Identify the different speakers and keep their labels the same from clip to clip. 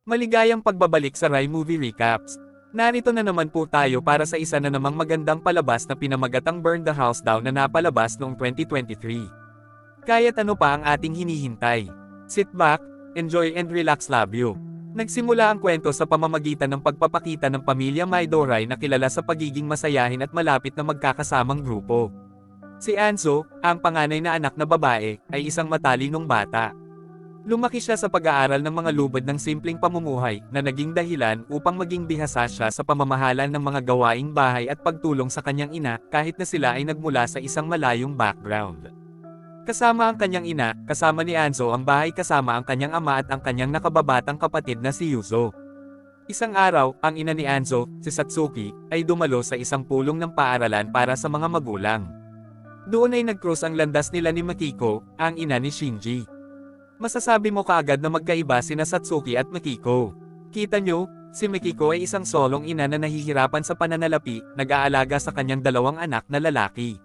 Speaker 1: Maligayang pagbabalik sa Rai Movie Recaps. Narito na naman po tayo para sa isa na namang magandang palabas na pinamagatang Burn the House Down na napalabas noong 2023. Kaya't ano pa ang ating hinihintay? Sit back, enjoy and relax labyo. Nagsimula ang kwento sa pamamagitan ng pagpapakita ng pamilya Maidoray na kilala sa pagiging masayahin at malapit na magkakasamang grupo. Si Anzo, ang panganay na anak na babae, ay isang matalinong bata. Lumaki siya sa pag-aaral ng mga lubid ng simpleng pamumuhay na naging dahilan upang maging bihasa siya sa pamamahala ng mga gawaing bahay at pagtulong sa kanyang ina kahit na sila ay nagmula sa isang malayong background. Kasama ang kanyang ina, kasama ni Anzo ang bahay kasama ang kanyang ama at ang kanyang nakababatang kapatid na si Yuzo. Isang araw, ang ina ni Anzo, si Satsuki, ay dumalo sa isang pulong ng paaralan para sa mga magulang. Doon ay nag-cross ang landas nila ni Makiko, ang ina ni Shinji. Masasabi mo kaagad na magkaiba sina Satsuki at Makiko. Kita nyo, si Makiko ay isang solong ina na nahihirapan sa pananalapi, nag-aalaga sa kanyang dalawang anak na lalaki.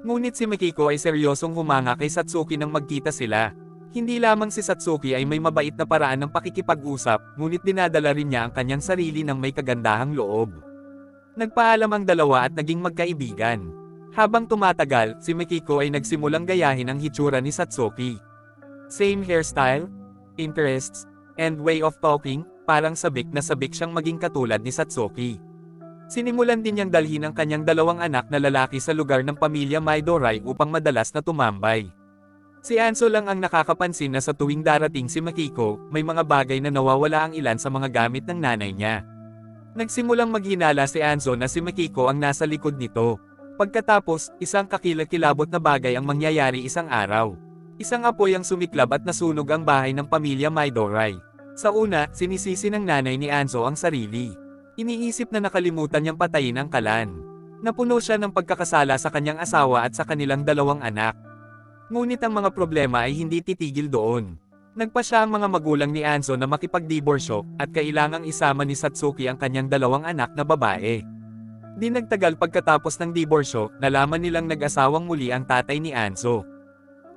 Speaker 1: Ngunit si Makiko ay seryosong humanga kay Satsuki nang magkita sila. Hindi lamang si Satsuki ay may mabait na paraan ng pakikipag-usap, ngunit dinadala rin niya ang kanyang sarili ng may kagandahang loob. Nagpaalam ang dalawa at naging magkaibigan. Habang tumatagal, si Makiko ay nagsimulang gayahin ang hitsura ni Satsuki. Same hairstyle, interests, and way of talking, parang sabik na sabik siyang maging katulad ni Satsuki. Sinimulan din niyang dalhin ang kanyang dalawang anak na lalaki sa lugar ng pamilya Maidoray upang madalas na tumambay. Si Anzo lang ang nakakapansin na sa tuwing darating si Makiko, may mga bagay na nawawala ang ilan sa mga gamit ng nanay niya. Nagsimulang maghinala si Anzo na si Makiko ang nasa likod nito. Pagkatapos, isang kakilakilabot na bagay ang mangyayari isang araw. Isang apoy ang sumiklab at nasunog ang bahay ng pamilya Maidoray. Sa una, sinisisi ng nanay ni Anzo ang sarili. Iniisip na nakalimutan niyang patayin ang kalan. Napuno siya ng pagkakasala sa kanyang asawa at sa kanilang dalawang anak. Ngunit ang mga problema ay hindi titigil doon. Nagpasya ang mga magulang ni Anzo na makipagdiborsyo at kailangang isama ni Satsuki ang kanyang dalawang anak na babae. Di nagtagal pagkatapos ng diborsyo, nalaman nilang nag-asawang muli ang tatay ni Anzo.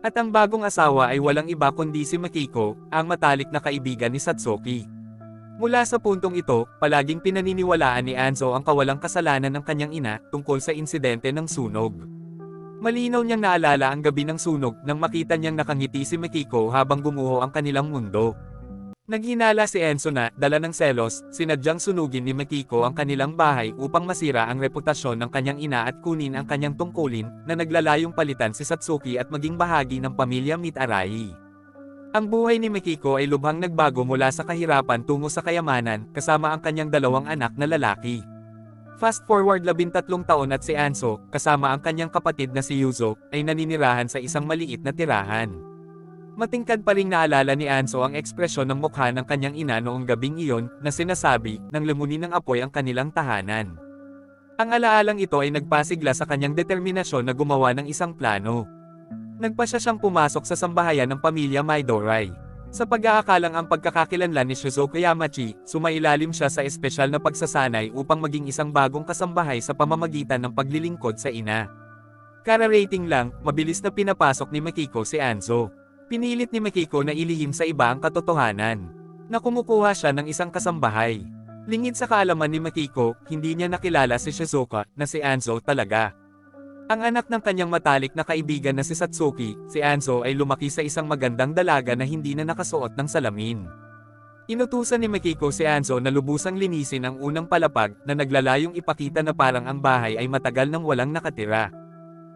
Speaker 1: At ang bagong asawa ay walang iba kundi si Makiko, ang matalik na kaibigan ni Satsuki. Mula sa puntong ito, palaging pinaniniwalaan ni Anzo ang kawalang kasalanan ng kanyang ina tungkol sa insidente ng sunog. Malinaw niyang naalala ang gabi ng sunog nang makita niyang nakangiti si Makiko habang gumuho ang kanilang mundo. Naghinala si Enzo na, dala ng selos, sinadyang sunugin ni Makiko ang kanilang bahay upang masira ang reputasyon ng kanyang ina at kunin ang kanyang tungkulin, na naglalayong palitan si Satsuki at maging bahagi ng pamilya Mitarahi. Ang buhay ni Makiko ay lubhang nagbago mula sa kahirapan tungo sa kayamanan, kasama ang kanyang dalawang anak na lalaki. Fast forward 13 taon at si Anzo, kasama ang kanyang kapatid na si Yuzo, ay naninirahan sa isang maliit na tirahan. Matingkad pa ring naalala ni Anzo ang ekspresyon ng mukha ng kanyang ina noong gabing iyon, na sinasabi, nang lumunin ng apoy ang kanilang tahanan. Ang alaalang ito ay nagpasigla sa kanyang determinasyon na gumawa ng isang plano. Nagpasya siyang pumasok sa sambahayan ng pamilya Maidoray. Sa pag-aakalang ang pagkakakilanlan ni Shizuko Yamachi, sumailalim siya sa espesyal na pagsasanay upang maging isang bagong kasambahay sa pamamagitan ng paglilingkod sa ina. Kara-rating lang, mabilis na pinapasok ni Makiko si Anzo. Pinilit ni Makiko na ilihim sa iba ang katotohanan, na kumukuha siya ng isang kasambahay. Lingid sa kaalaman ni Makiko, hindi niya nakilala si Shizuka, na si Anzo talaga. Ang anak ng kanyang matalik na kaibigan na si Satsuki, si Anzo ay lumaki sa isang magandang dalaga na hindi na nakasuot ng salamin. Inutusan ni Makiko si Anzo na lubusang linisin ang unang palapag, na naglalayong ipakita na parang ang bahay ay matagal nang walang nakatira.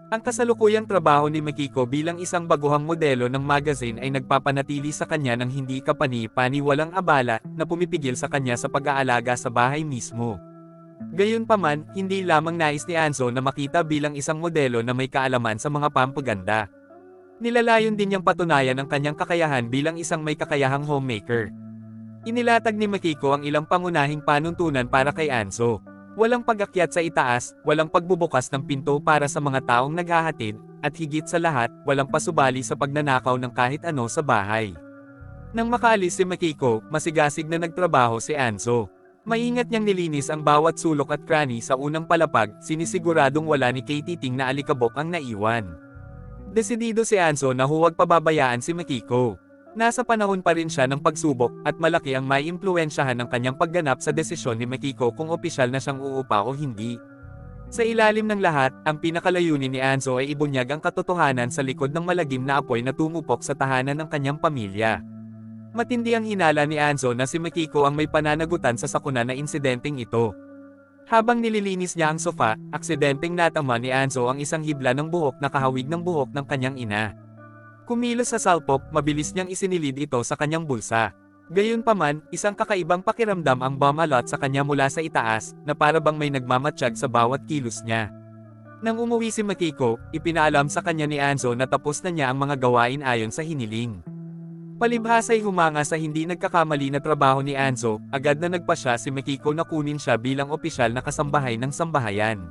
Speaker 1: Ang kasalukuyang trabaho ni Makiko bilang isang baguhang modelo ng magazine ay nagpapanatili sa kanya ng hindi kapani-pani walang abala, na pumipigil sa kanya sa pag-aalaga sa bahay mismo. Gayunpaman, hindi lamang nais ni Anzo na makita bilang isang modelo na may kaalaman sa mga pampaganda. Nilalayon din niyang patunayan ang kanyang kakayahan bilang isang may kakayahang homemaker. Inilatag ni Makiko ang ilang pangunahing panuntunan para kay Anzo. Walang pag-akyat sa itaas, walang pagbubukas ng pinto para sa mga taong naghahatid, at higit sa lahat, walang pasubali sa pagnanakaw ng kahit ano sa bahay. Nang makaalis si Makiko, masigasig na nagtrabaho si Anzo. Maingat niyang nilinis ang bawat sulok at krani sa unang palapag, sinisiguradong wala ni Katiting na alikabok ang naiwan. Desidido si Anzo na huwag pababayaan si Makiko. Nasa panahon pa rin siya ng pagsubok, at malaki ang may impluwensyahan ng kanyang pagganap sa desisyon ni Makiko kung opisyal na siyang uupa o hindi. Sa ilalim ng lahat, ang pinakalayunin ni Anzo ay ibunyag ang katotohanan sa likod ng malagim na apoy na tumupok sa tahanan ng kanyang pamilya. Matindi ang hinala ni Anzo na si Makiko ang may pananagutan sa sakuna na insidenteng ito. Habang nililinis niya ang sofa, aksidenteng natama ni Anzo ang isang hibla ng buhok na kahawig ng buhok ng kanyang ina. Kumilos sa salpok, mabilis niyang isinilid ito sa kanyang bulsa. Gayunpaman, isang kakaibang pakiramdam ang bumalot sa kanya mula sa itaas, na para bang may nagmamatsyag sa bawat kilos niya. Nang umuwi si Makiko, ipinaalam sa kanya ni Anzo na tapos na niya ang mga gawain ayon sa hiniling. Palibhasa'y humanga sa hindi nagkakamali na trabaho ni Anzo, agad na nagpasya si Makiko na kunin siya bilang opisyal na kasambahay ng sambahayan.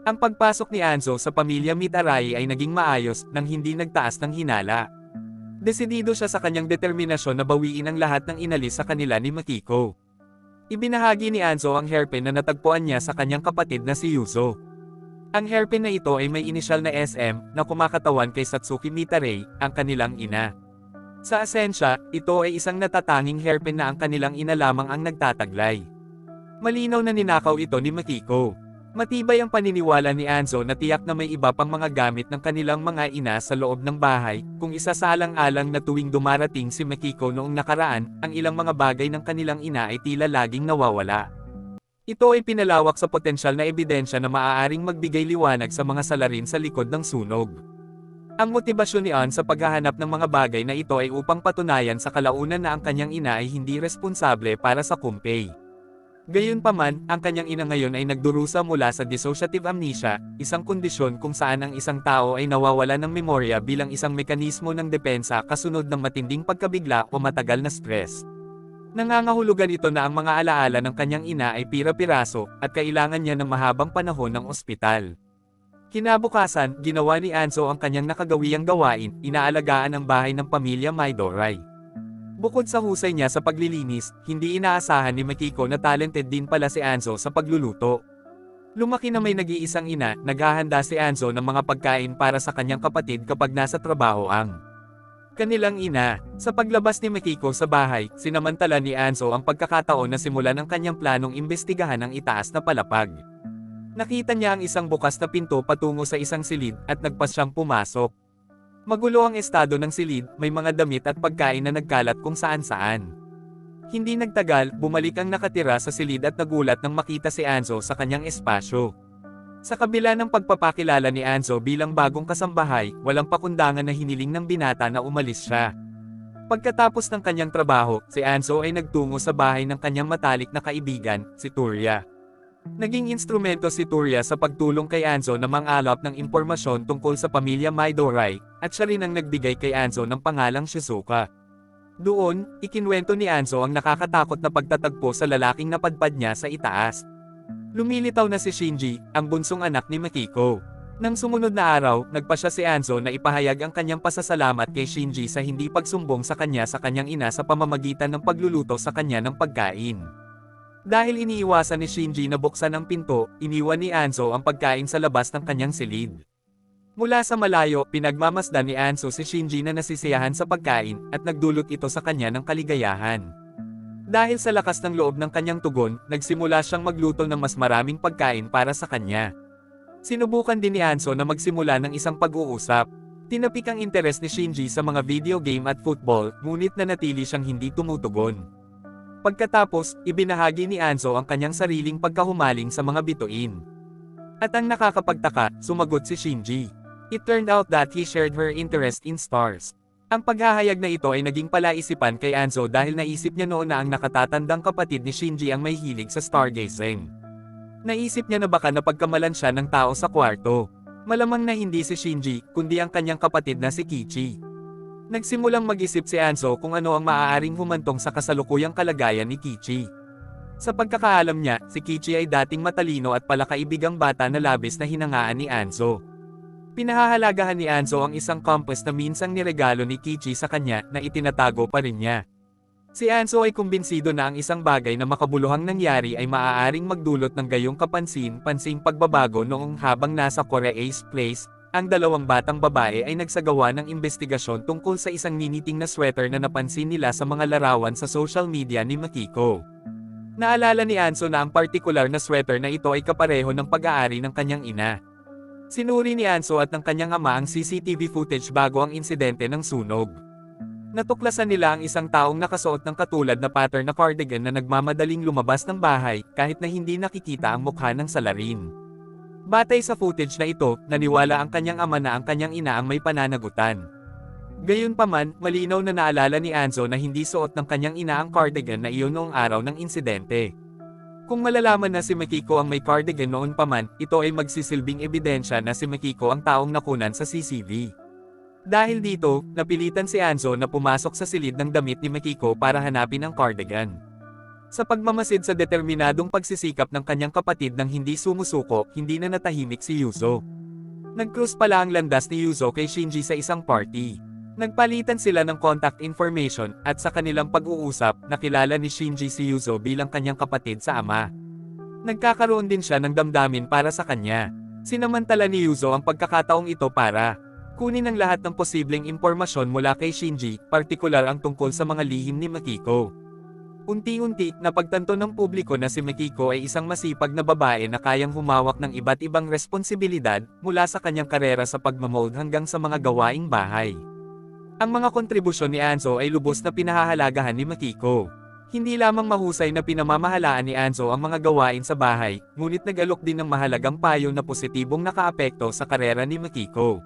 Speaker 1: Ang pagpasok ni Anzo sa pamilya Mitarai ay naging maayos nang hindi nagtaas ng hinala. Desidido siya sa kanyang determinasyon na bawiin ang lahat ng inalis sa kanila ni Makiko. Ibinahagi ni Anzo ang hairpin na natagpuan niya sa kanyang kapatid na si Yuzo. Ang hairpin na ito ay may inisyal na SM na kumakatawan kay Satsuki Mitarai, ang kanilang ina. Sa asensya, ito ay isang natatanging hairpin na ang kanilang ina lamang ang nagtataglay. Malinaw na ninakaw ito ni Makiko. Matibay ang paniniwala ni Anzo na tiyak na may iba pang mga gamit ng kanilang mga ina sa loob ng bahay, kung isasalang-alang na tuwing dumarating si Makiko noong nakaraan, ang ilang mga bagay ng kanilang ina ay tila laging nawawala. Ito ay pinalawak sa potensyal na ebidensya na maaaring magbigay liwanag sa mga salarin sa likod ng sunog. Ang motibasyon ni An sa paghahanap ng mga bagay na ito ay upang patunayan sa kalaunan na ang kanyang ina ay hindi responsable para sa kumpay. Gayunpaman, ang kanyang ina ngayon ay nagdurusa mula sa dissociative amnesia, isang kondisyon kung saan ang isang tao ay nawawala ng memorya bilang isang mekanismo ng depensa kasunod ng matinding pagkabigla o matagal na stress. Nangangahulugan ito na ang mga alaala ng kanyang ina ay pira-piraso, at kailangan niya ng mahabang panahon ng ospital. Kinabukasan, ginawa ni Anzo ang kanyang nakagawiyang gawain, inaalagaan ang bahay ng pamilya Maidorai. Bukod sa husay niya sa paglilinis, hindi inaasahan ni Makiko na talented din pala si Anzo sa pagluluto. Lumaki na may nag-iisang ina, naghahanda si Anzo ng mga pagkain para sa kanyang kapatid kapag nasa trabaho ang kanilang ina. Sa paglabas ni Makiko sa bahay, sinamantala ni Anzo ang pagkakataon na simulan ang kanyang planong imbestigahan ang itaas na palapag. Nakita niya ang isang bukas na pinto patungo sa isang silid, at nagpas siyang pumasok. Magulo ang estado ng silid, may mga damit at pagkain na nagkalat kung saan-saan. Hindi nagtagal, bumalik ang nakatira sa silid at nagulat nang makita si Anzo sa kanyang espasyo. Sa kabila ng pagpapakilala ni Anzo bilang bagong kasambahay, walang pakundangan na hiniling ng binata na umalis siya. Pagkatapos ng kanyang trabaho, si Anzo ay nagtungo sa bahay ng kanyang matalik na kaibigan, si Turya. Naging instrumento si Turya sa pagtulong kay Anzo na mang-alap ng impormasyon tungkol sa pamilya Maidorai, at siya rin ang nagbigay kay Anzo ng pangalang Shizuka. Doon, ikinwento ni Anzo ang nakakatakot na pagtatagpo sa lalaking napadpad niya sa itaas. Lumilitaw na si Shinji, ang bunsong anak ni Makiko. Nang sumunod na araw, nagpasya si Anzo na ipahayag ang kanyang pasasalamat kay Shinji sa hindi pagsumbong sa kanyang ina sa pamamagitan ng pagluluto sa kanya ng pagkain. Dahil iniiwasan ni Shinji na buksan ang pinto, iniwan ni Anzo ang pagkain sa labas ng kanyang silid. Mula sa malayo, pinagmamasdan ni Anzo si Shinji na nasisiyahan sa pagkain, at nagdulot ito sa kanya ng kaligayahan. Dahil sa lakas ng loob ng kanyang tugon, nagsimula siyang magluto ng mas maraming pagkain para sa kanya. Sinubukan din ni Anzo na magsimula ng isang pag-uusap. Tinapik ang interes ni Shinji sa mga video game at football, ngunit nanatili siyang hindi tumutugon. Pagkatapos, ibinahagi ni Anzo ang kanyang sariling pagkahumaling sa mga bituin. At ang nakakapagtaka, sumagot si Shinji. It turned out that he shared her interest in stars. Ang paghahayag na ito ay naging palaisipan kay Anzo dahil naisip niya noon na ang nakatatandang kapatid ni Shinji ang may hilig sa stargazing. Naisip niya na baka napagkamalan siya ng tao sa kwarto. Malamang na hindi si Shinji, kundi ang kanyang kapatid na si Kichi. Nagsimulang mag-isip si Anzo kung ano ang maaaring humantong sa kasalukuyang kalagayan ni Kichi. Sa pagkakaalam niya, si Kichi ay dating matalino at palakaibigang bata na labis na hinangaan ni Anzo. Pinahahalagahan ni Anzo ang isang compass na minsang niregalo ni Kichi sa kanya na itinatago pa rin niya. Si Anzo ay kumbinsido na ang isang bagay na makabuluhang nangyari ay maaaring magdulot ng gayong kapansin-pansing pagbabago noong habang nasa Korea Ace Place, ang dalawang batang babae ay nagsagawa ng investigasyon tungkol sa isang niniting na sweater na napansin nila sa mga larawan sa social media ni Makiko. Naalala ni Anso na ang partikular na sweater na ito ay kapareho ng pag-aari ng kanyang ina. Sinuri ni Anso at ng kanyang ama ang CCTV footage bago ang insidente ng sunog. Natuklasan nila ang isang taong nakasuot ng katulad na pattern na cardigan na nagmamadaling lumabas ng bahay kahit na hindi nakikita ang mukha ng salarin. Batay sa footage na ito, naniwala ang kanyang ama na ang kanyang ina ang may pananagutan. Gayunpaman, malinaw na naalala ni Anso na hindi suot ng kanyang ina ang cardigan na iyon noong araw ng insidente. Kung malalaman na si Makiko ang may cardigan noon pa man, ito ay magsisilbing ebidensya na si Makiko ang taong nakunan sa CCTV. Dahil dito, napilitan si Anso na pumasok sa silid ng damit ni Makiko para hanapin ang cardigan. Sa pagmamasid sa determinadong pagsisikap ng kanyang kapatid nang hindi sumusuko, hindi na natahimik si Yuzo. Nag-cruise pala ang landas ni Yuzo kay Shinji sa isang party. Nagpalitan sila ng contact information, at sa kanilang pag-uusap, nakilala ni Shinji si Yuzo bilang kanyang kapatid sa ama. Nagkakaroon din siya ng damdamin para sa kanya. Sinamantala ni Yuzo ang pagkakataong ito para kunin ang lahat ng posibleng impormasyon mula kay Shinji, partikular ang tungkol sa mga lihim ni Makiko. Unti-unti, napagtanto ng publiko na si Makiko ay isang masipag na babae na kayang humawak ng iba't ibang responsibilidad, mula sa kanyang karera sa pagmamold hanggang sa mga gawaing bahay. Ang mga kontribusyon ni Anso ay lubos na pinahahalagahan ni Makiko. Hindi lamang mahusay na pinamamahalaan ni Anso ang mga gawain sa bahay, ngunit nag-alok din ng mahalagang payo na positibong nakaapekto sa karera ni Makiko.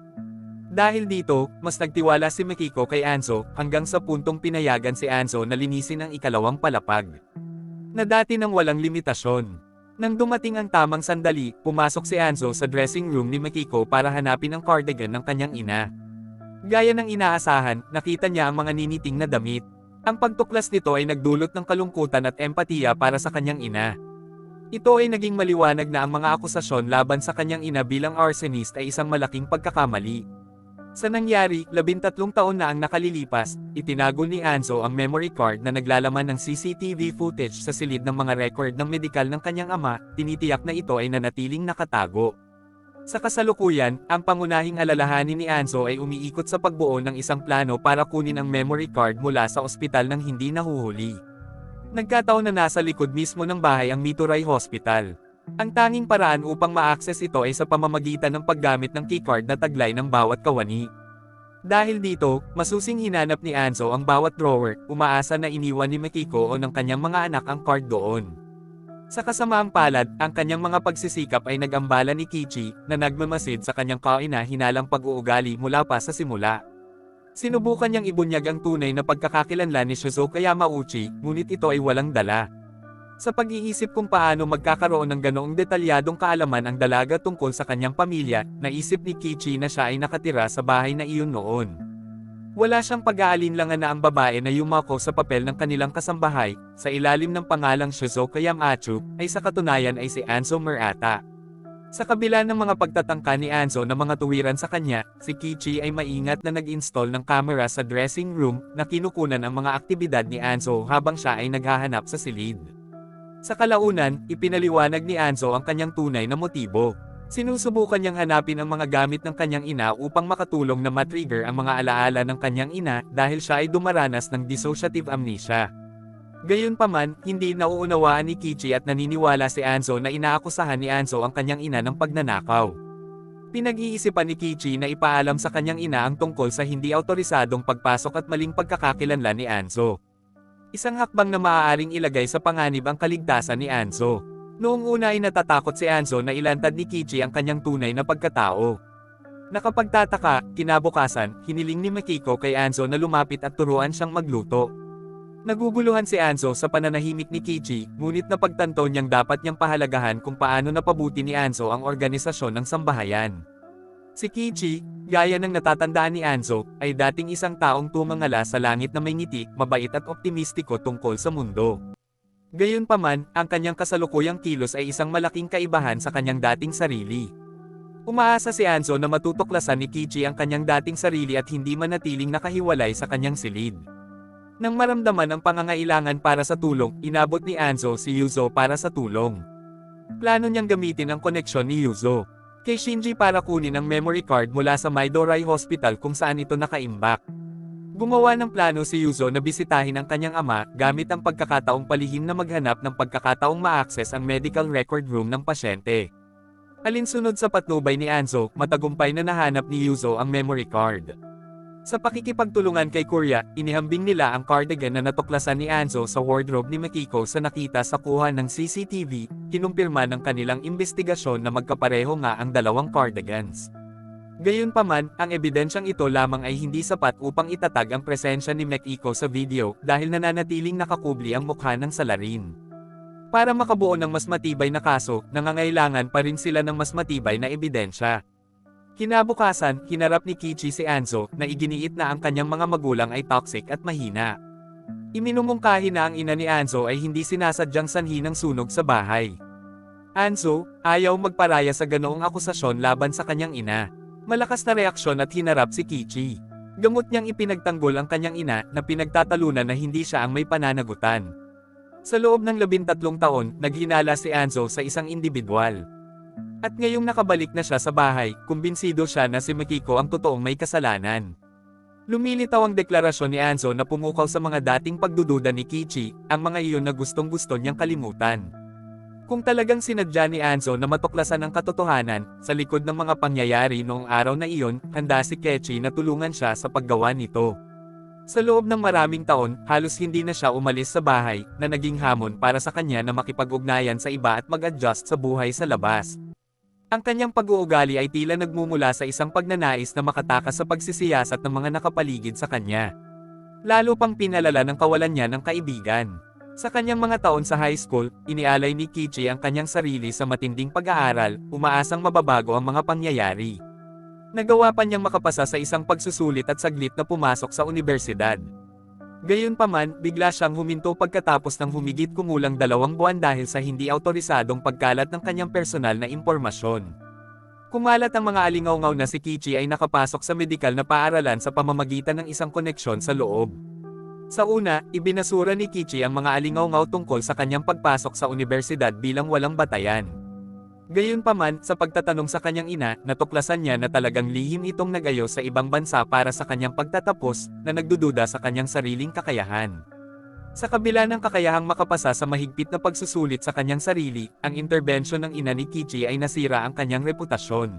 Speaker 1: Dahil dito, mas nagtiwala si Makiko kay Anso, hanggang sa puntong pinayagan si Anso na linisin ang ikalawang palapag, na dati nang walang limitasyon. Nang dumating ang tamang sandali, pumasok si Anso sa dressing room ni Makiko para hanapin ang cardigan ng kanyang ina. Gaya ng inaasahan, nakita niya ang mga niniting na damit. Ang pagtuklas nito ay nagdulot ng kalungkutan at empatiya para sa kanyang ina. Ito ay naging maliwanag na ang mga akusasyon laban sa kanyang ina bilang arsonist ay isang malaking pagkakamali. Sa nangyari, 13 taon na ang nakalilipas, itinago ni Anso ang memory card na naglalaman ng CCTV footage sa silid ng mga record ng medikal ng kanyang ama, tinitiyak na ito ay nanatiling nakatago. Sa kasalukuyan, ang pangunahing alalahanin ni Anso ay umiikot sa pagbuo ng isang plano para kunin ang memory card mula sa ospital ng hindi nahuhuli. Nagkataon na nasa likod mismo ng bahay ang Mituray Hospital. Ang tanging paraan upang ma-access ito ay sa pamamagitan ng paggamit ng keycard na taglay ng bawat kawani. Dahil dito, masusing hinanap ni Anso ang bawat drawer, umaasa na iniwan ni Makiko o ng kanyang mga anak ang card doon. Sa kasamaang palad, ang kanyang mga pagsisikap ay nag-ambala ni Kichi, na nagmamasid sa kanyang kaina-hinalang pag-uugali mula pa sa simula. Sinubukan niyang ibunyag ang tunay na pagkakakilanlan ni Shizuka Yamauchi, ngunit ito ay walang dala. Sa pag-iisip kung paano magkakaroon ng ganoong detalyadong kaalaman ang dalaga tungkol sa kanyang pamilya, naisip ni Kichi na siya ay nakatira sa bahay na iyon noon. Wala siyang pag-aalinlangan na ang babae na yumako sa papel ng kanilang kasambahay, sa ilalim ng pangalang Shizuka Yamachu, ay sa katunayan ay si Anso Murata. Sa kabila ng mga pagtatangka ni Anso na mga tuwiran sa kanya, si Kichi ay maingat na nag-install ng camera sa dressing room, na kinukunan ang mga aktibidad ni Anso habang siya ay naghahanap sa silid. Sa kalaunan, ipinaliwanag ni Anso ang kanyang tunay na motibo. Sinusubukan niyang hanapin ang mga gamit ng kanyang ina upang makatulong na matrigger ang mga alaala ng kanyang ina dahil siya ay dumaranas ng dissociative amnesia. Gayunpaman, hindi nauunawaan ni Kichi at naniniwala si Anso na inaakusahan ni Anso ang kanyang ina ng pagnanakaw. Pinag-iisipan ni Kichi na ipaalam sa kanyang ina ang tungkol sa hindi autorisadong pagpasok at maling pagkakakilanlan ni Anso. Isang hakbang na maaaring ilagay sa panganib ang kaligtasan ni Anso. Noong una ay natatakot si Anso na ilantad ni Kichi ang kanyang tunay na pagkatao. Nakapagtataka, kinabukasan, hiniling ni Makiko kay Anso na lumapit at turuan siyang magluto. Naguguluhan si Anso sa pananahimik ni Kichi, ngunit napagtanto niyang dapat niyang pahalagahan kung paano napabuti ni Anso ang organisasyon ng sambahayan. Si Kichi, gaya ng natatandaan ni Anso, ay dating isang taong tumangala sa langit na may ngiti, mabait at optimistiko tungkol sa mundo. Gayunpaman, ang kanyang kasalukuyang kilos ay isang malaking kaibahan sa kanyang dating sarili. Umaasa si Anso na matutuklasan ni Kichi ang kanyang dating sarili at hindi manatiling nakahiwalay sa kanyang silid. Nang maramdaman ang pangangailangan para sa tulong, inabot ni Anso si Yuzo para sa tulong. Plano niyang gamitin ang koneksyon ni Yuzo. kay Shinji para kunin ang memory card mula sa Midori Hospital kung saan ito nakaimbak. Gumawa ng plano si Yuzo na bisitahin ang kanyang ama gamit ang pagkakataong palihim na maghanap ng pagkakataong ma-access ang medical record room ng pasyente. Alinsunod sa patnubay ni Anzo, matagumpay na nahanap ni Yuzo ang memory card. Sa pakikipagtulungan kay Kuya, inihambing nila ang cardigan na natuklasan ni Anzo sa wardrobe ni Makiko sa nakita sa kuha ng CCTV, kinumpirma ng kanilang investigasyon na magkapareho nga ang dalawang cardigans. Gayunpaman, ang ebidensyang ito lamang ay hindi sapat upang itatag ang presensya ni Makiko sa video dahil nananatiling nakakubli ang mukha ng salarin. Para makabuo ng mas matibay na kaso, nangangailangan pa rin sila ng mas matibay na ebidensya. Kinabukasan, hinarap ni Kichi si Anzo na iginiit na ang kanyang mga magulang ay toxic at mahina. Iminumungkahi na ang ina ni Anzo ay hindi sinasadyang sanhi ng sunog sa bahay. Anzo, ayaw magparaya sa ganoong akusasyon laban sa kanyang ina. Malakas na reaksyon at hinarap si Kichi. Gamot niyang ipinagtanggol ang kanyang ina na pinagtatalunan na hindi siya ang may pananagutan. Sa loob ng 13 taon, naghinala si Anzo sa isang individual. At ngayong nakabalik na siya sa bahay, kumbinsido siya na si Makiko ang totoong may kasalanan. Lumilitaw ang deklarasyon ni Anzo na pumukaw sa mga dating pagdududa ni Kichi, ang mga iyon na gustong-gusto niyang kalimutan. Kung talagang sinadya ni Anzo na matuklasan ang katotohanan, sa likod ng mga pangyayari noong araw na iyon, handa si Kichi na tulungan siya sa paggawa nito. Sa loob ng maraming taon, halos hindi na siya umalis sa bahay, na naging hamon para sa kanya na makipag-ugnayan sa iba at mag-adjust sa buhay sa labas. Ang kanyang pag-uugali ay tila nagmumula sa isang pagnanais na makatakas sa pagsisiyasat ng mga nakapaligid sa kanya. Lalo pang pinalala ng kawalan niya ng kaibigan. Sa kanyang mga taon sa high school, inialay ni Kichi ang kanyang sarili sa matinding pag-aaral, umaasang mababago ang mga pangyayari. Nagawa pa niyang makapasa sa isang pagsusulit at saglit na pumasok sa unibersidad. Gayunpaman, bigla siyang huminto pagkatapos ng humigit kumulang 2 buwan dahil sa hindi awtorisadong pagkalat ng kanyang personal na impormasyon. Kumalat ang mga alingaw-ngaw na si Kichi ay nakapasok sa medikal na paaralan sa pamamagitan ng isang koneksyon sa loob. Sa una, ibinasura ni Kichi ang mga alingaw-ngaw tungkol sa kanyang pagpasok sa unibersidad bilang walang batayan. Gayunpaman, sa pagtatanong sa kanyang ina, natuklasan niya na talagang lihim itong nagayo sa ibang bansa para sa kanyang pagtatapos, na nagdududa sa kanyang sariling kakayahan. Sa kabila ng kakayahang makapasa sa mahigpit na pagsusulit sa kanyang sarili, ang interbensyon ng ina ni Kichi ay nasira ang kanyang reputasyon.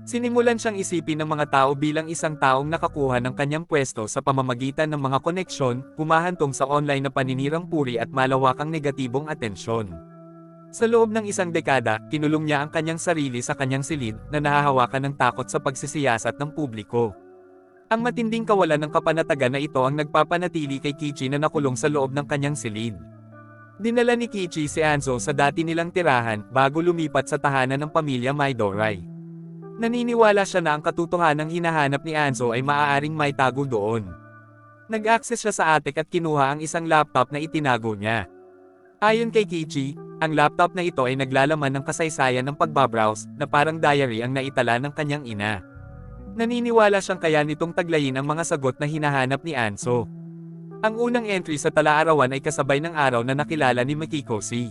Speaker 1: Sinimulan siyang isipin ng mga tao bilang isang taong nakakuha ng kanyang pwesto sa pamamagitan ng mga koneksyon, humahantong sa online na paninirang puri at malawakang negatibong atensyon. Sa loob ng isang dekada, kinulong niya ang kanyang sarili sa kanyang silid na nahahawakan ng takot sa pagsisiyasat ng publiko. Ang matinding kawalan ng kapanatagan na ito ang nagpapanatili kay Kichi na nakulong sa loob ng kanyang silid. Dinala ni Kichi si Anzo sa dati nilang tirahan bago lumipat sa tahanan ng pamilya Midori. Naniniwala siya na ang katotohanang hinahanap ni Anzo ay maaaring may tago doon. Nag-access siya sa attic at kinuha ang isang laptop na itinago niya. Ayon kay Kichi, ang laptop na ito ay naglalaman ng kasaysayan ng pagbabrowse na parang diary ang naitala ng kanyang ina. Naniniwala siyang kaya nitong taglayin ang mga sagot na hinahanap ni Anzo. Ang unang entry sa tala-arawan ay kasabay ng araw na nakilala ni Makiko si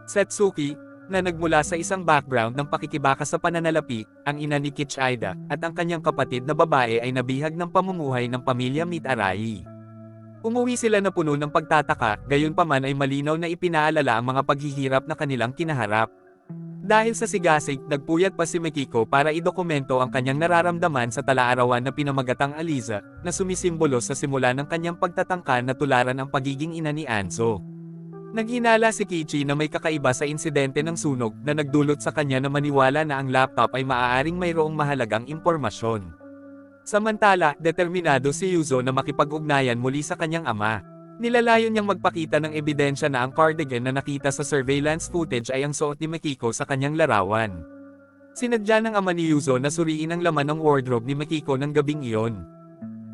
Speaker 1: Setsuki, na nagmula sa isang background ng pakikibaka sa pananalapi, ang ina ni Kichida, at ang kanyang kapatid na babae ay nabihag ng pamumuhay ng pamilya Mitarai. Umuwi sila na puno ng pagtataka, gayunpaman ay malinaw na ipinaalala ang mga paghihirap na kanilang kinaharap. Dahil sa sigasig, nagpuyat pa si Makiko para idokumento ang kanyang nararamdaman sa tala-arawan na pinamagatang Aliza, na sumisimbolo sa simula ng kanyang pagtatangka na tularan ang pagiging ina ni Anzo. Naghinala si Kichi na may kakaiba sa insidente ng sunog na nagdulot sa kanya na maniwala na ang laptop ay maaaring mayroong mahalagang impormasyon. Samantala, determinado si Yuzo na makipag-ugnayan muli sa kanyang ama. Nilalayon niyang magpakita ng ebidensya na ang cardigan na nakita sa surveillance footage ay ang suot ni Makiko sa kanyang larawan. Sinadya ng ama ni Yuzo na suriin ang laman ng wardrobe ni Makiko ng gabing iyon.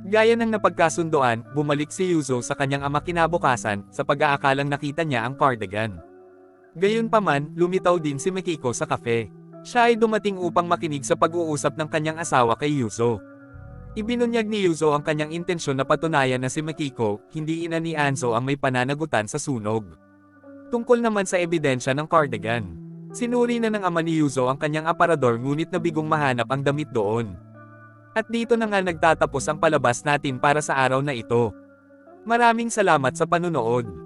Speaker 1: Gaya ng napagkasundoan, bumalik si Yuzo sa kanyang ama kinabukasan, sa pag-aakalang nakita niya ang cardigan. Gayunpaman, lumitaw din si Makiko sa kafe. Siya ay dumating upang makinig sa pag-uusap ng kanyang asawa kay Yuzo. Ibinunyag ni Yuzo ang kanyang intensyon na patunayan na si Makiko, hindi ina ni Anzo ang may pananagutan sa sunog. Tungkol naman sa ebidensya ng cardigan. Sinuri na ng ama ni Yuzo ang kanyang aparador ngunit nabigong mahanap ang damit doon. At dito na nga nagtatapos ang palabas natin para sa araw na ito. Maraming salamat sa panunood.